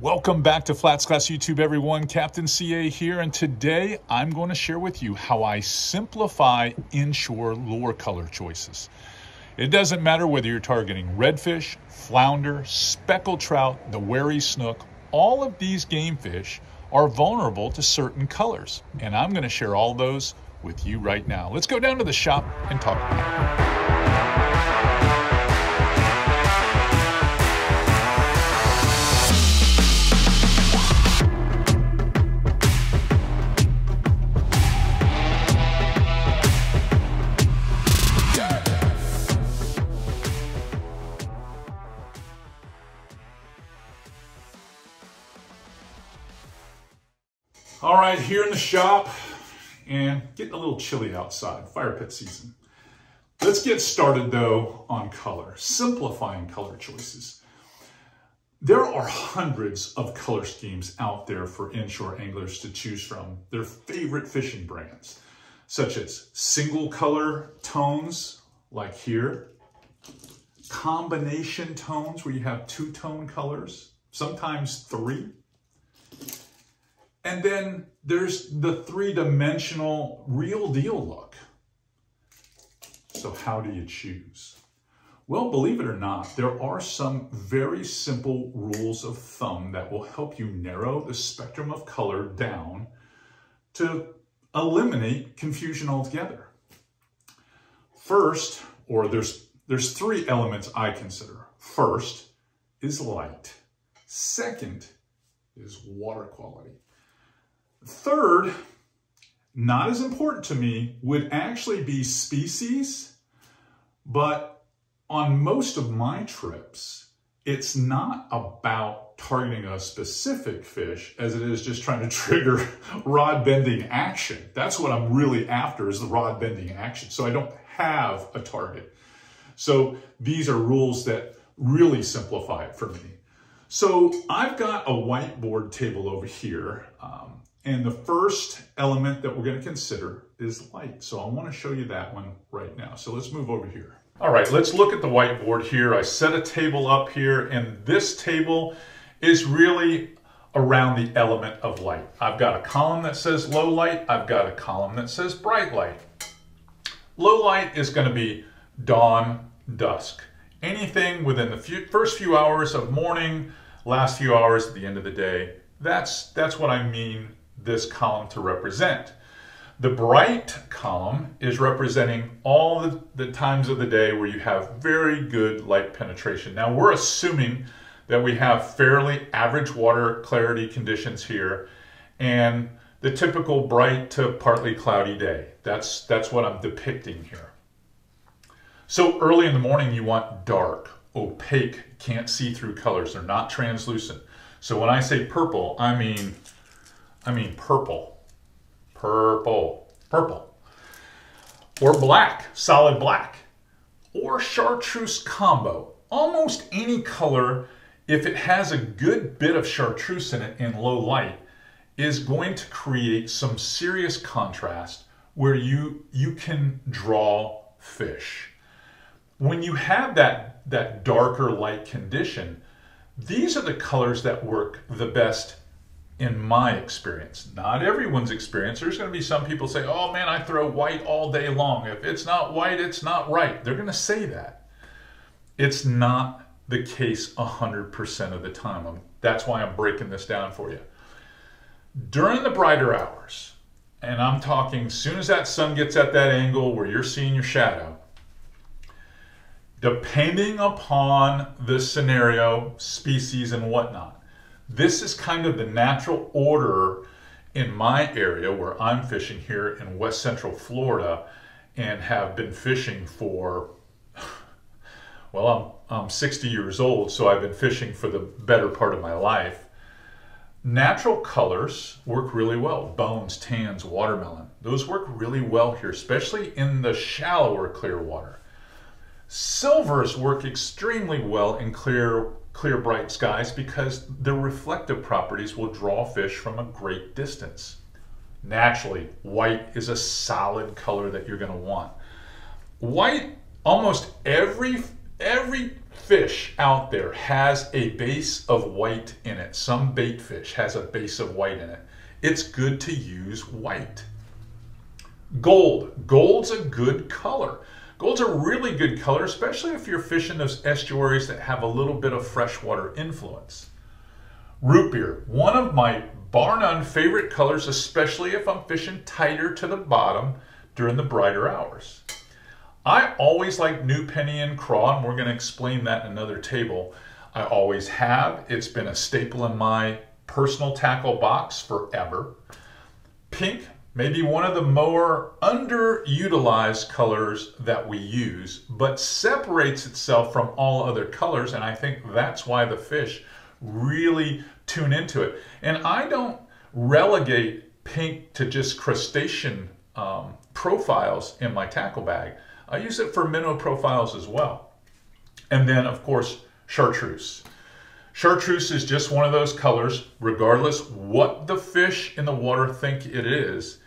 Welcome back to FlatsClass YouTube, everyone. Captain CA here, and today I'm going to share with you how I simplify inshore lure color choices. It doesn't matter whether you're targeting redfish, flounder, speckled trout, the wary snook, all of these game fish are vulnerable to certain colors, and I'm going to share all those with you right now. Let's go down to the shop and talk about it. All right, here in the shop, and getting a little chilly outside, fire pit season. Let's get started though on color, simplifying color choices. There are hundreds of color schemes out there for inshore anglers to choose from, their favorite fishing brands, such as single color tones, like here, combination tones where you have two-tone colors, sometimes three. And then there's the three-dimensional real deal look. So how do you choose? Well, believe it or not, there are some very simple rules of thumb that will help you narrow the spectrum of color down to eliminate confusion altogether. First, or there's three elements I consider. First is light. Second is water quality. Third, not as important to me, would actually be species, but on most of my trips, it's not about targeting a specific fish as it is just trying to trigger rod bending action. That's what I'm really after, is the rod bending action. So I don't have a target. So these are rules that really simplify it for me. So I've got a whiteboard table over here. And the first element that we're going to consider is light. So I want to show you that one right now. So let's move over here. All right, let's look at the whiteboard here. I set a table up here, and this table is really around the element of light. I've got a column that says low light. I've got a column that says bright light. Low light is going to be dawn, dusk. Anything within the first few hours of morning, last few hours at the end of the day. That's what I mean this column to represent. The bright column is representing all the times of the day where you have very good light penetration. Now we're assuming that we have fairly average water clarity conditions here and the typical bright to partly cloudy day. That's what I'm depicting here. So early in the morning you want dark, opaque, can't see through colors. They're not translucent. So when I say purple, I mean purple, or black, solid black, or chartreuse combo. Almost any color, if it has a good bit of chartreuse in it in low light, is going to create some serious contrast where you can draw fish. When you have that darker light condition, these are the colors that work the best in my experience. Not everyone's experience. There's going to be some people say, oh man, I throw white all day long. If it's not white, it's not right. They're going to say that. It's not the case 100% of the time. That's why I'm breaking this down for you. During the brighter hours, and I'm talking as soon as that sun gets at that angle where you're seeing your shadow, depending upon the scenario, species, and whatnot, this is kind of the natural order in my area where I'm fishing here in West Central Florida and have been fishing for, well, I'm 60 years old, so I've been fishing for the better part of my life. Natural colors work really well. Bones, tans, watermelon. Those work really well here, especially in the shallower clear water. Silvers work extremely well in clear bright skies because their reflective properties will draw fish from a great distance. Naturally, white is a solid color that you're going to want. White, almost every fish out there has a base of white in it, some bait fish has a base of white in it, it's good to use white. Gold. Gold's a good color. Gold's a really good color, especially if you're fishing those estuaries that have a little bit of freshwater influence. Root beer. One of my bar none favorite colors, especially if I'm fishing tighter to the bottom during the brighter hours. I always like new penny and craw, and we're going to explain that in another table. I always have. It's been a staple in my personal tackle box forever. Pink, maybe one of the more underutilized colors that we use, but separates itself from all other colors, and I think that's why the fish really tune into it. And I don't relegate pink to just crustacean profiles in my tackle bag. I use it for minnow profiles as well. And then, of course, chartreuse. Chartreuse is just one of those colors, regardless what the fish in the water think it is,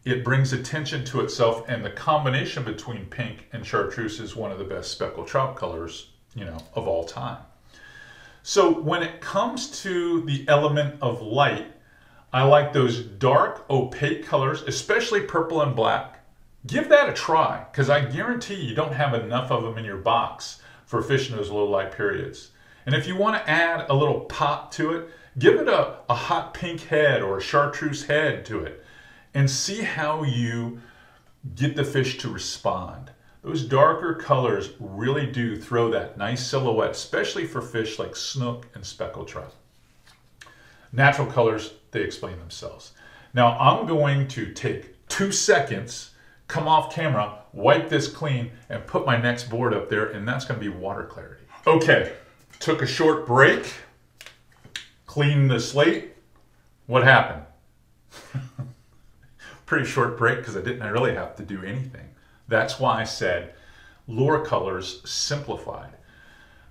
it brings attention to itself, and the combination between pink and chartreuse is one of the best speckled trout colors, of all time. So when it comes to the element of light, I like those dark, opaque colors, especially purple and black. Give that a try, because I guarantee you don't have enough of them in your box for fishing those low light periods. And if you want to add a little pop to it, give it a hot pink head or a chartreuse head to it and see how you get the fish to respond. Those darker colors really do throw that nice silhouette, especially for fish like snook and speckled trout. Natural colors, they explain themselves. Now I'm going to take 2 seconds, come off camera, wipe this clean, and put my next board up there, and that's going to be water clarity. Okay, took a short break, cleaned the slate. What happened? Pretty short break because I didn't really have to do anything. That's why I said lure colors simplified.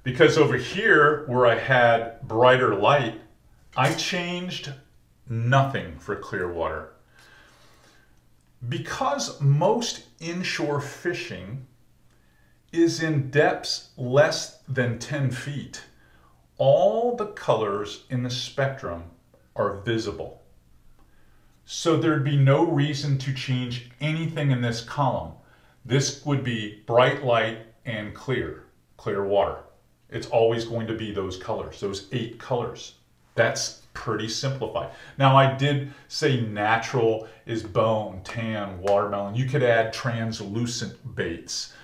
Because over here where I had brighter light, I changed nothing for clear water. Because most inshore fishing is in depths less than 10 feet, all the colors in the spectrum are visible. So there'd be no reason to change anything in this column. This would be bright light and clear water. It's always going to be those colors, those 8 colors. That's pretty simplified. Now I did say natural is bone, tan, watermelon. You could add translucent baits,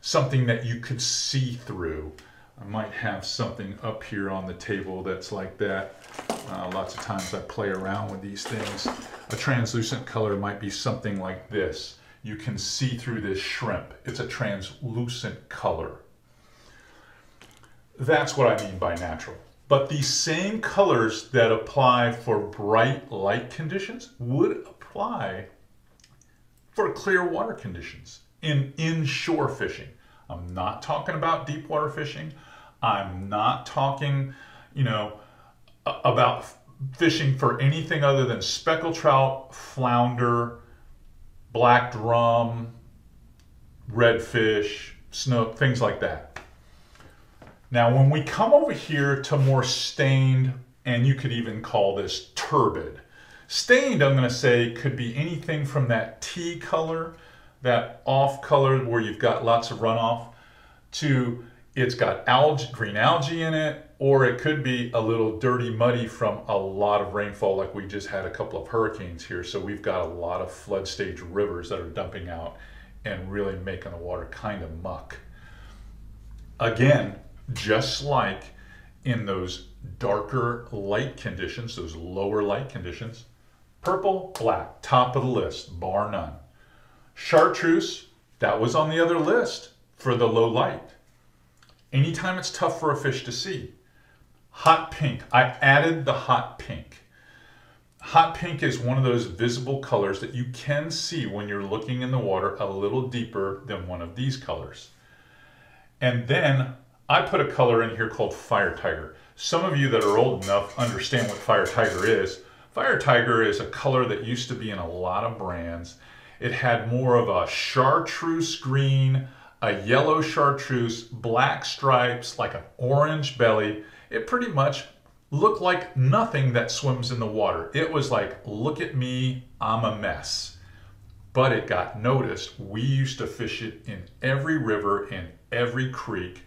something that you could see through. I might have something up here on the table that's like that. Lots of times I play around with these things. A translucent color might be something like this. You can see through this shrimp. It's a translucent color. That's what I mean by natural. But these same colors that apply for bright light conditions would apply for clear water conditions in inshore fishing. I'm not talking about deep water fishing. I'm not talking, about fishing for anything other than speckled trout, flounder, black drum, redfish, snook, things like that. Now, when we come over here to more stained, and you could even call this turbid. Stained, I'm going to say, could be anything from that tea color, that off color where you've got lots of runoff, to it's got algae, green algae in it, or it could be a little dirty, muddy from a lot of rainfall, like we just had a couple of hurricanes here. So we've got a lot of flood stage rivers that are dumping out and really making the water kind of muck. Again, just like in those darker light conditions, those lower light conditions, purple, black, top of the list, bar none. Chartreuse, that was on the other list for the low light. Anytime it's tough for a fish to see. Hot pink, I added the hot pink. Hot pink is one of those visible colors that you can see when you're looking in the water a little deeper than one of these colors. And then I put a color in here called Fire Tiger. Some of you that are old enough understand what Fire Tiger is. Fire Tiger is a color that used to be in a lot of brands. It had more of a chartreuse green, a yellow chartreuse, black stripes, like an orange belly. It pretty much looked like nothing that swims in the water. It was like, look at me, I'm a mess. But it got noticed. We used to fish it in every river, in every creek,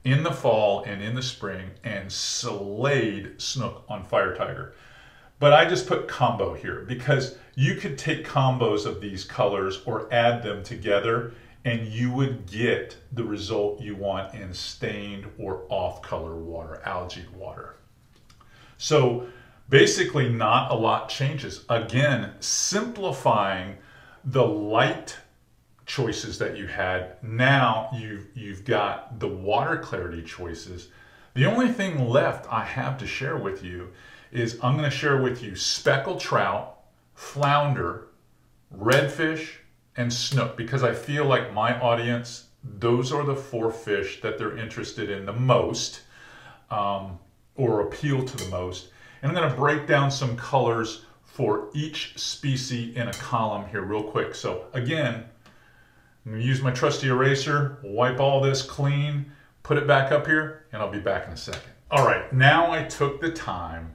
in the fall and in the spring, and slayed snook on fire tiger. But I just put combo here because you could take combos of these colors or add them together and you would get the result you want in stained or off-color water, algae water. So basically not a lot changes. Again, simplifying the light choices that you had. Now you've got the water clarity choices. The only thing left I have to share with you is I'm going to share with you speckled trout, flounder, redfish, and snook, because I feel like my audience, those are the 4 fish that they're interested in the most, or appeal to the most. And I'm going to break down some colors for each species in a column here real quick. So again, I'm going to use my trusty eraser, wipe all this clean, put it back up here, and I'll be back in a second. All right, now I took the time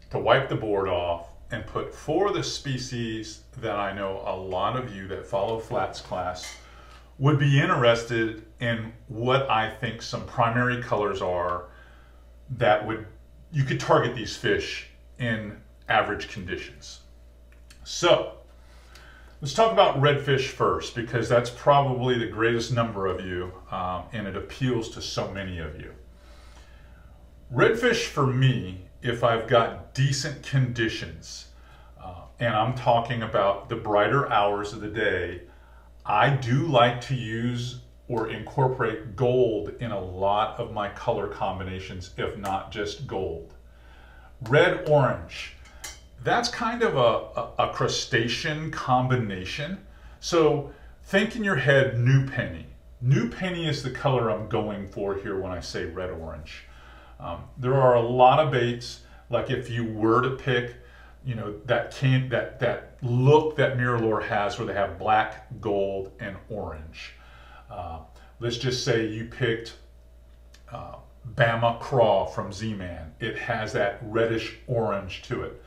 to wipe the board off and put 4 of the species that I know a lot of you that follow FlatsClass would be interested in what I think some primary colors are that you could target these fish in average conditions. So let's talk about redfish first, because that's probably the greatest number of you, and it appeals to so many of you. Redfish for me, if I've got decent conditions, and I'm talking about the brighter hours of the day, I do like to use or incorporate gold in a lot of my color combinations, if not just gold. Red orange, that's kind of a crustacean combination. So think in your head new penny. New penny is the color I'm going for here when I say red orange. There are a lot of baits, like if you were to pick, you know, that look that Mirrolure has, where they have black, gold, and orange. Let's just say you picked Bama Craw from Z-Man. It has that reddish orange to it.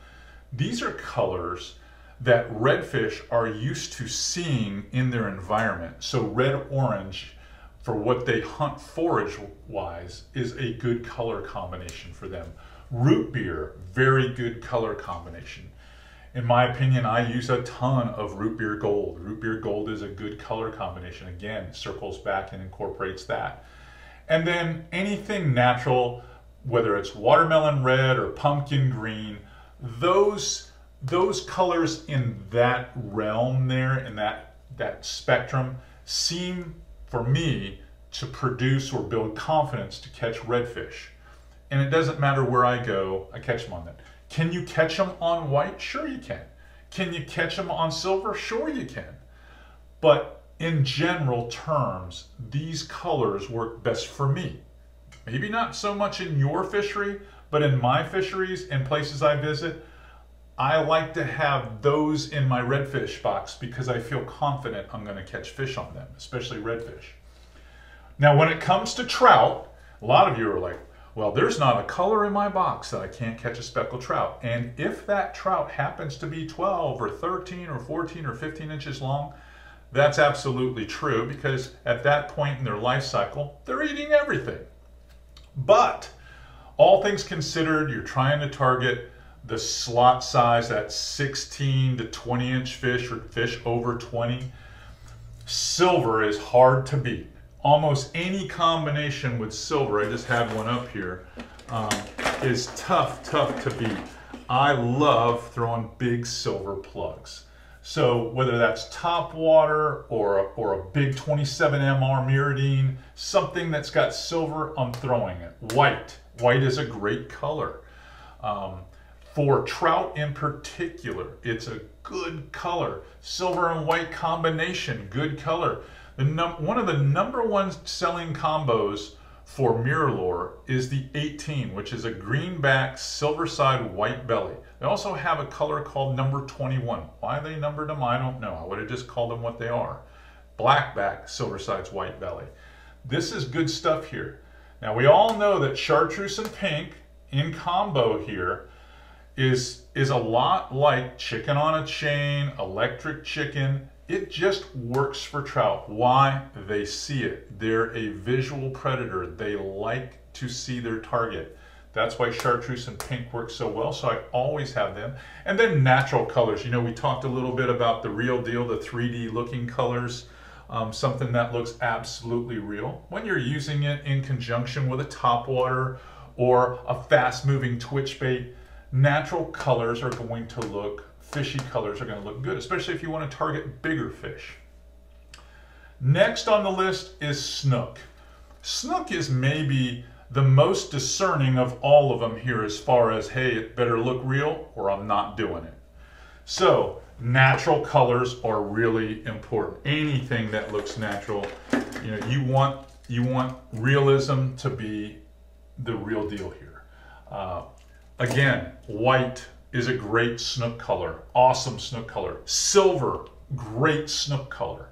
These are colors that redfish are used to seeing in their environment. So red-orange, for what they hunt forage-wise, is a good color combination for them. Root beer, very good color combination. In my opinion, I use a ton of root beer gold. Root beer gold is a good color combination. Again, circles back and incorporates that. And then anything natural, whether it's watermelon red or pumpkin green, those colors in that realm there, in that spectrum, seem for me to produce or build confidence to catch redfish. And it doesn't matter where I go, I catch them on that. Can you catch them on white? Sure you can. Can you catch them on silver? Sure you can. But in general terms, these colors work best for me. Maybe not so much in your fishery, but in my fisheries and places I visit, I like to have those in my redfish box because I feel confident I'm going to catch fish on them, especially redfish. Now, when it comes to trout, a lot of you are like, well, there's not a color in my box that I can't catch a speckled trout. And if that trout happens to be 12 or 13 or 14 or 15 inches long, that's absolutely true, because at that point in their life cycle, they're eating everything. But all things considered, you're trying to target the slot size, that 16 to 20 inch fish, or fish over 20. Silver is hard to beat. Almost any combination with silver, I just had one up here, is tough to beat. I love throwing big silver plugs. So whether that's top water or a big 27 MR Mirrodine, something that's got silver, I'm throwing it. White is a great color. For trout in particular, it's a good color. Silver and white combination, good color. One of the #1 selling combos for Mirrolure is the 18, which is a greenback, silver side, white belly. They also have a color called number 21. Why they numbered them, I don't know. I would have just called them what they are. black back, silver sides, white belly. This is good stuff here. Now we all know that chartreuse and pink in combo here is a lot like chicken on a chain, electric chicken. It just works for trout. Why? They see it. They're a visual predator. They like to see their target. That's why chartreuse and pink work so well, so I always have them. And then natural colors. You know, we talked a little bit about the real deal, the 3D looking colors, something that looks absolutely real. When you're using it in conjunction with a topwater or a fast moving twitch bait, natural colors are going to look, fishy colors are going to look good, especially if you want to target bigger fish. Next on the list is snook. Snook is maybe the most discerning of all of them here as far as, hey, it better look real or I'm not doing it. So natural colors are really important. Anything that looks natural, you know, you want realism to be the real deal here. Again, white is a great snook color, awesome snook color. Silver, great snook color.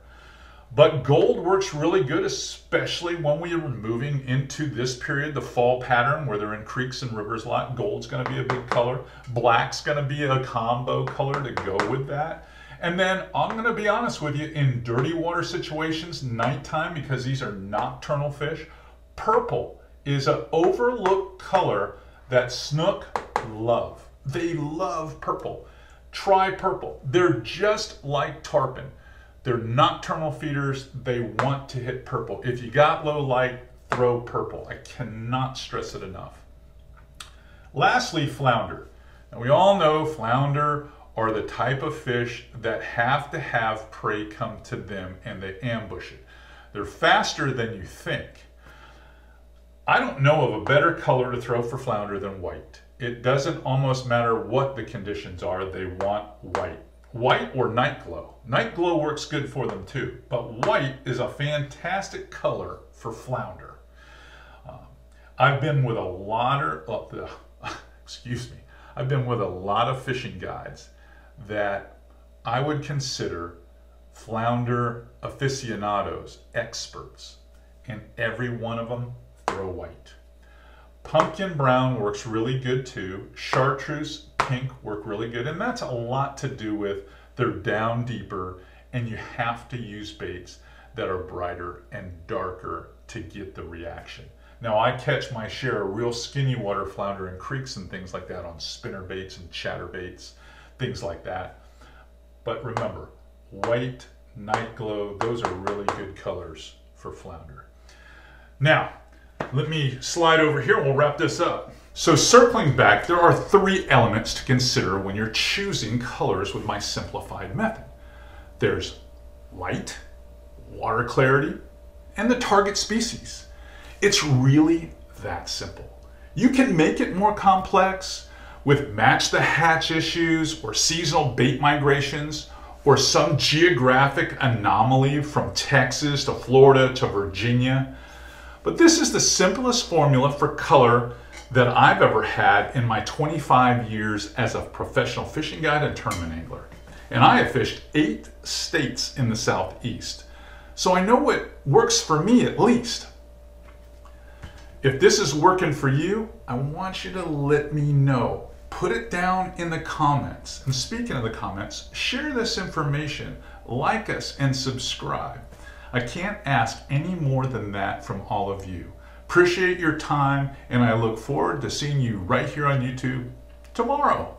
But gold works really good, especially when we are moving into this period, the fall pattern, where they're in creeks and rivers a lot. Gold's going to be a big color. Black's going to be a combo color to go with that. And then I'm going to be honest with you, in dirty water situations, nighttime, because these are nocturnal fish, purple is an overlooked color that snook love. They love purple. Try purple. They're just like tarpon. They're nocturnal feeders. They want to hit purple. If you got low light, throw purple. I cannot stress it enough. Lastly, flounder. Now we all know flounder are the type of fish that have to have prey come to them and they ambush it. They're faster than you think. I don't know of a better color to throw for flounder than white. It doesn't almost matter what the conditions are, they want white. White or night glow. Night glow works good for them too, but white is a fantastic color for flounder. I've been with a lot of, I've been with a lot of fishing guides that I would consider flounder aficionados, experts, and every one of them throw white. Pumpkin brown works really good too. Chartreuse, pink work really good, and that's a lot to do with they're down deeper and you have to use baits that are brighter and darker to get the reaction. Now I catch my share of real skinny water flounder in creeks and things like that on spinner baits and chatter baits, things like that. But remember, white, night glow, those are really good colors for flounder. Now, let me slide over here and we'll wrap this up. So circling back, there are 3 elements to consider when you're choosing colors with my simplified method. There's light, water clarity, and the target species. It's really that simple. You can make it more complex with match the hatch issues or seasonal bait migrations or some geographic anomaly from Texas to Florida to Virginia. But this is the simplest formula for color that I've ever had in my 25 years as a professional fishing guide and tournament angler. And I have fished 8 states in the Southeast. So I know what works for me at least. If this is working for you, I want you to let me know. Put it down in the comments. And speaking of the comments, share this information, like us, and subscribe. I can't ask any more than that from all of you. Appreciate your time, and I look forward to seeing you right here on YouTube tomorrow.